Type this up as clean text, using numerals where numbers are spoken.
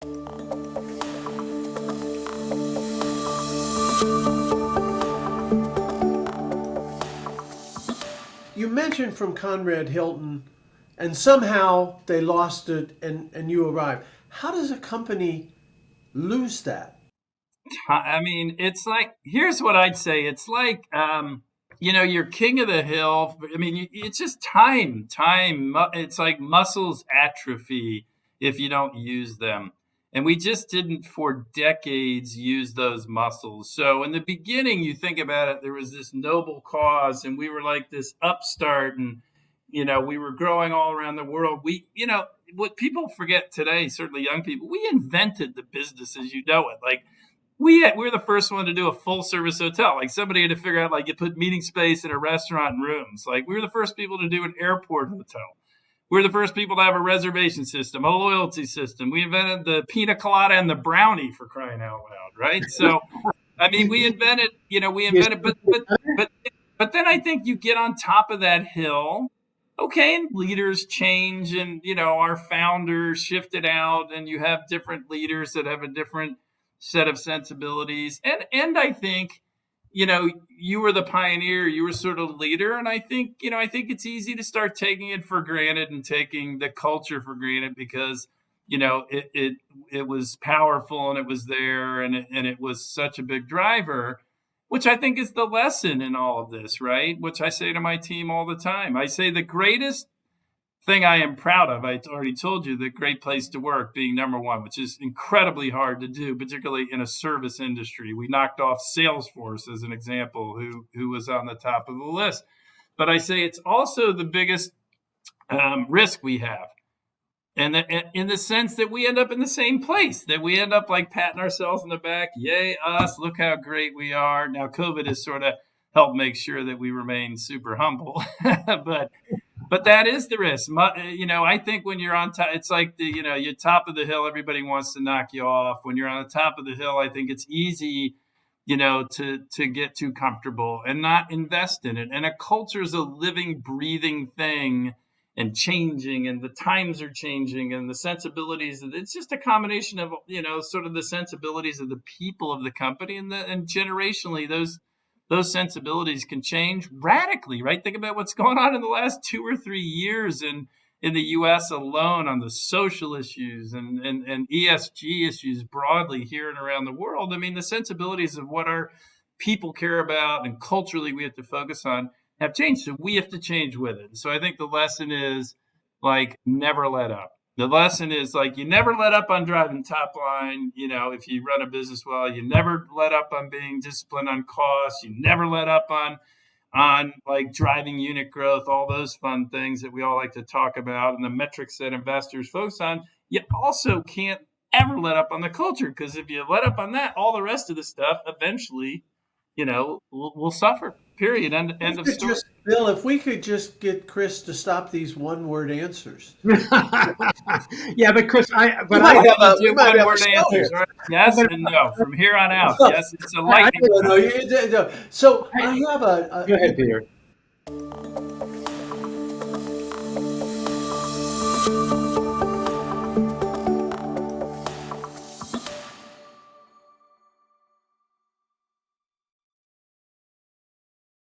You mentioned from Conrad Hilton, and somehow they lost it, and you arrived. How does a company lose that? I mean, it's like, here's what I'd say. It's like, you're king of the hill. I mean, it's just time. It's like muscles atrophy if you don't use them. And we just didn't for decades use those muscles. So in the beginning, you think about it, there was this noble cause and we were like this upstart and, we were growing all around the world. What people forget today, certainly young people, we invented the business as you know it. Like, we're the first one to do a full service hotel. Like somebody had to figure out, like, you put meeting space in a restaurant and rooms. Like we were the first people to do an airport hotel. We're the first people to have a reservation system, a loyalty system. We invented the pina colada and the brownie, for crying out loud, right? So, I mean, but then I think you get on top of that hill. Okay, and leaders change, and our founders shifted out, and you have different leaders that have a different set of sensibilities. And I think, you were the pioneer, you were sort of leader. And I think it's easy to start taking it for granted and taking the culture for granted because, it was powerful and it was there and it was such a big driver, which I think is the lesson in all of this, right? Which I say to my team all the time. I say the greatest thing I am proud of, I already told you, the great place to work being number one, which is incredibly hard to do, particularly in a service industry. We knocked off Salesforce as an example, who was on the top of the list. But I say it's also the biggest risk we have. And in the sense that we end up in the same place, that we end up like patting ourselves in the back. Yay, us, look how great we are. Now, COVID has sort of helped make sure that we remain super humble. But that is the risk. I think when you're on top, it's like you're top of the hill, everybody wants to knock you off. When you're on the top of the hill, I think it's easy, to get too comfortable and not invest in it. And a culture is a living, breathing thing and changing, and the times are changing, and the sensibilities. It's just a combination of, sort of the sensibilities of the people of the company, and generationally those sensibilities can change radically, right? Think about what's going on in the last 2 or 3 years in the U.S. alone on the social issues and ESG issues broadly here and around the world. I mean, the sensibilities of what our people care about and culturally we have to focus on have changed. So we have to change with it. So I think the lesson is, like, never let up. The lesson is, like, you never let up on driving top line. If you run a business well, you never let up on being disciplined on costs. You never let up on like driving unit growth, all those fun things that we all like to talk about and the metrics that investors focus on. You also can't ever let up on the culture, because if you let up on that, all the rest of the stuff eventually, we'll suffer. Period. End of story. Bill, if we could just get Chris to stop these one-word answers. Yeah, but Chris, we might have one-word answers. Right? Yes and no. From here on out, yes, it's a lightning. So I have Go ahead, Peter.